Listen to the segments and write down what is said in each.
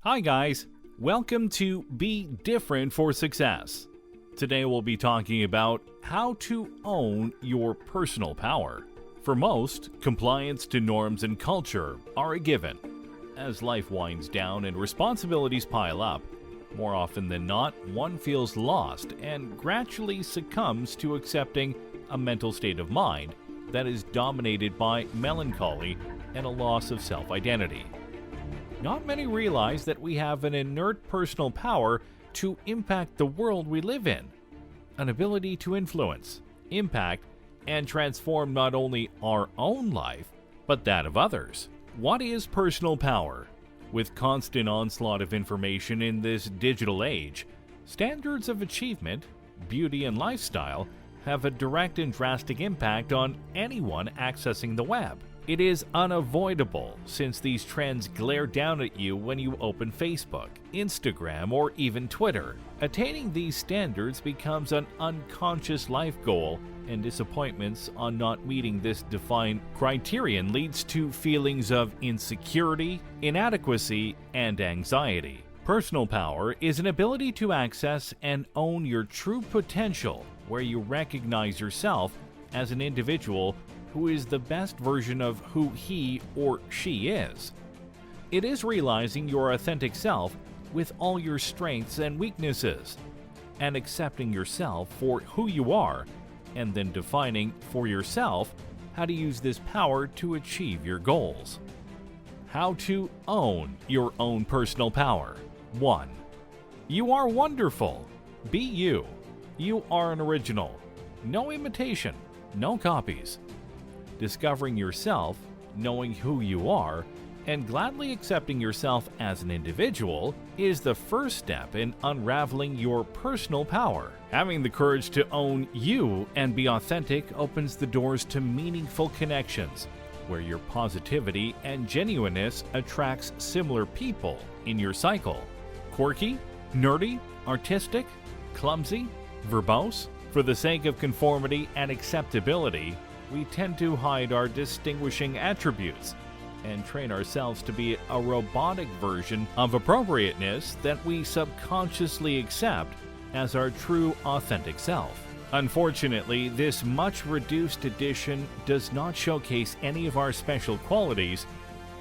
Hi guys, welcome to Be Different for Success. Today we'll be talking about how to own your personal power. For most, compliance to norms and culture are a given. As life winds down and responsibilities pile up, more often than not, one feels lost and gradually succumbs to accepting a mental state of mind that is dominated by melancholy and a loss of self-identity. Not many realize that we have an inherent personal power to impact the world we live in, an ability to influence, impact, and transform not only our own life, but that of others. What is personal power? With constant onslaught of information in this digital age, standards of achievement, beauty, and lifestyle have a direct and drastic impact on anyone accessing the web. It is unavoidable since these trends glare down at you when you open Facebook, Instagram, or even Twitter. Attaining these standards becomes an unconscious life goal, and disappointments on not meeting this defined criterion leads to feelings of insecurity, inadequacy, and anxiety. Personal power is an ability to access and own your true potential, where you recognize yourself as an individual who is the best version of who he or she is. It is realizing your authentic self with all your strengths and weaknesses, and accepting yourself for who you are, and then defining for yourself how to use this power to achieve your goals. How to own your own personal power. 1. You are wonderful. Be you. You are an original. No imitation, no copies. Discovering yourself, knowing who you are, and gladly accepting yourself as an individual is the first step in unraveling your personal power. Having the courage to own you and be authentic opens the doors to meaningful connections, where your positivity and genuineness attracts similar people in your cycle. Quirky, nerdy, artistic, clumsy, verbose? For the sake of conformity and acceptability, we tend to hide our distinguishing attributes and train ourselves to be a robotic version of appropriateness that we subconsciously accept as our true authentic self. Unfortunately, this much reduced edition does not showcase any of our special qualities,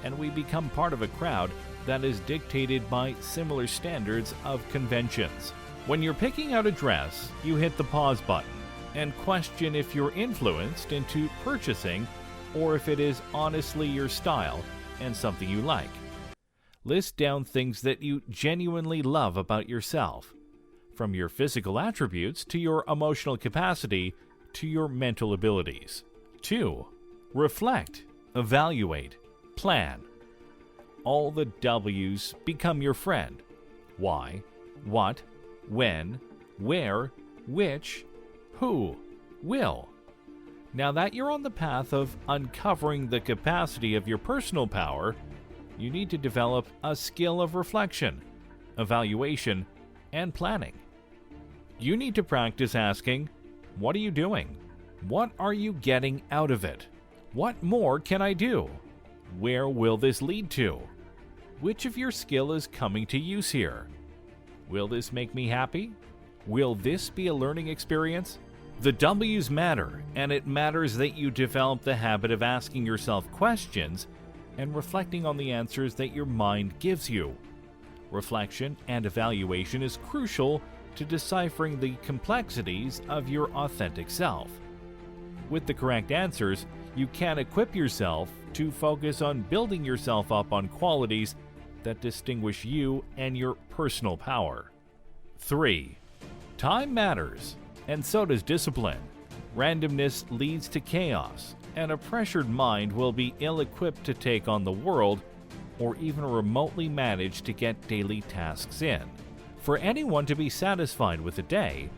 and we become part of a crowd that is dictated by similar standards of conventions. When you're picking out a dress, you hit the pause button and question if you're influenced into purchasing or if it is honestly your style and something you like. List down things that you genuinely love about yourself, from your physical attributes to your emotional capacity to your mental abilities. 2. Reflect, evaluate, plan. All the W's become your friend. Why, what, when, where, which, who, will. Now that you're on the path of uncovering the capacity of your personal power, you need to develop a skill of reflection, evaluation, and planning. You need to practice asking, what are you doing? What are you getting out of it? What more can I do? Where will this lead to? Which of your skill is coming to use here? Will this make me happy? Will this be a learning experience? The W's matter, and it matters that you develop the habit of asking yourself questions and reflecting on the answers that your mind gives you. Reflection and evaluation is crucial to deciphering the complexities of your authentic self. With the correct answers, you can equip yourself to focus on building yourself up on qualities that distinguish you and your personal power. 3. Time matters, and so does discipline. Randomness leads to chaos, and a pressured mind will be ill-equipped to take on the world or even remotely manage to get daily tasks in. For anyone to be satisfied with a day,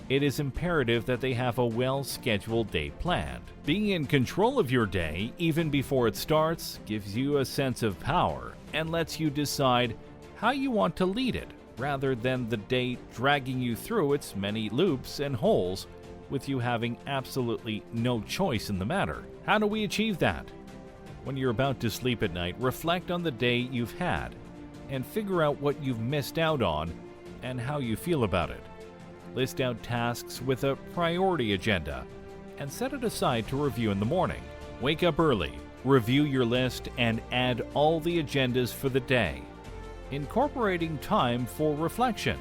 it is imperative that they have a well-scheduled day planned. Being in control of your day, even before it starts, gives you a sense of power and lets you decide how you want to lead it, rather than the day dragging you through its many loops and holes, with you having absolutely no choice in the matter. How do we achieve that? When you're about to sleep at night, reflect on the day you've had and figure out what you've missed out on and how you feel about it. List out tasks with a priority agenda and set it aside to review in the morning. Wake up early, review your list, and add all the agendas for the day, incorporating time for reflection,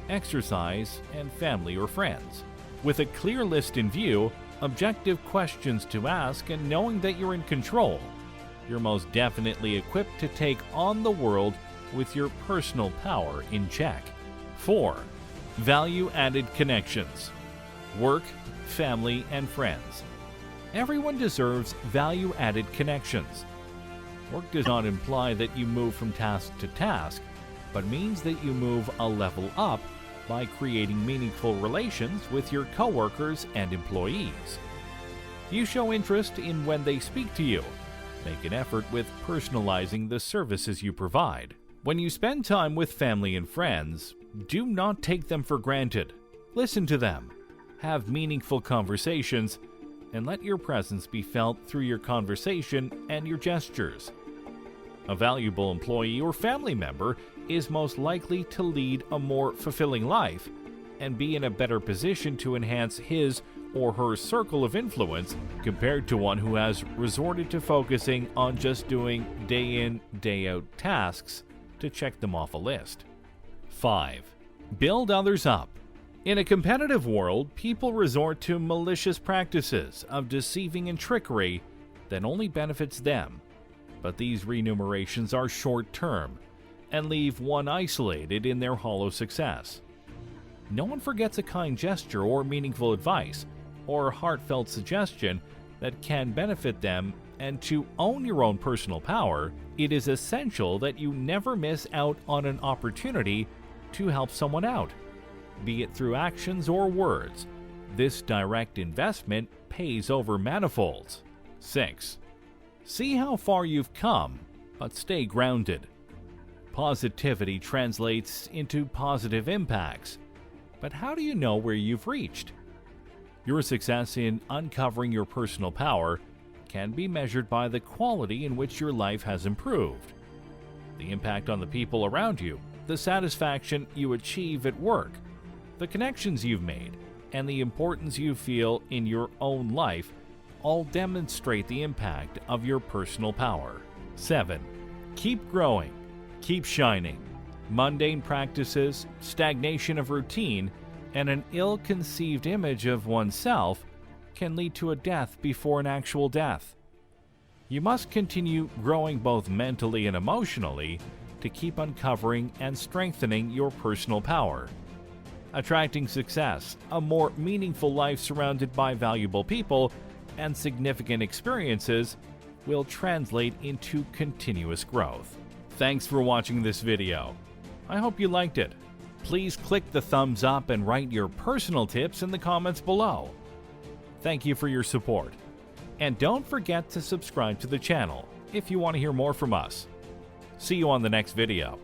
exercise, and family or friends. With a clear list in view, objective questions to ask, and knowing that you're in control, you're most definitely equipped to take on the world with your personal power in check. 4. Value-added connections. Work, family, and friends. Everyone deserves value-added connections. Work does not imply that you move from task to task, but means that you move a level up by creating meaningful relations with your coworkers and employees. You show interest in when they speak to you. Make an effort with personalizing the services you provide. When you spend time with family and friends, do not take them for granted. Listen to them, have meaningful conversations, and let your presence be felt through your conversation and your gestures. A valuable employee or family member is most likely to lead a more fulfilling life and be in a better position to enhance his or her circle of influence compared to one who has resorted to focusing on just doing day in, day out tasks to check them off a list. 5. Build others up. In a competitive world, people resort to malicious practices of deceiving and trickery that only benefits them. But these remunerations are short-term and leave one isolated in their hollow success. No one forgets a kind gesture or meaningful advice or a heartfelt suggestion that can benefit them, and to own your own personal power, it is essential that you never miss out on an opportunity to help someone out, be it through actions or words. This direct investment pays over manifolds. 6. See how far you've come, but stay grounded. Positivity translates into positive impacts, but how do you know where you've reached? Your success in uncovering your personal power can be measured by the quality in which your life has improved, the impact on the people around you, the satisfaction you achieve at work, the connections you've made, and the importance you feel in your own life all demonstrate the impact of your personal power. 7. Keep growing. Keep shining. Mundane practices, stagnation of routine, and an ill-conceived image of oneself can lead to a death before an actual death. You must continue growing both mentally and emotionally to keep uncovering and strengthening your personal power. Attracting success, a more meaningful life surrounded by valuable people, and significant experiences will translate into continuous growth. Thanks for watching this video. I hope you liked it. Please click the thumbs up and write your personal tips in the comments below. Thank you for your support. And don't forget to subscribe to the channel if you want to hear more from us. See you on the next video.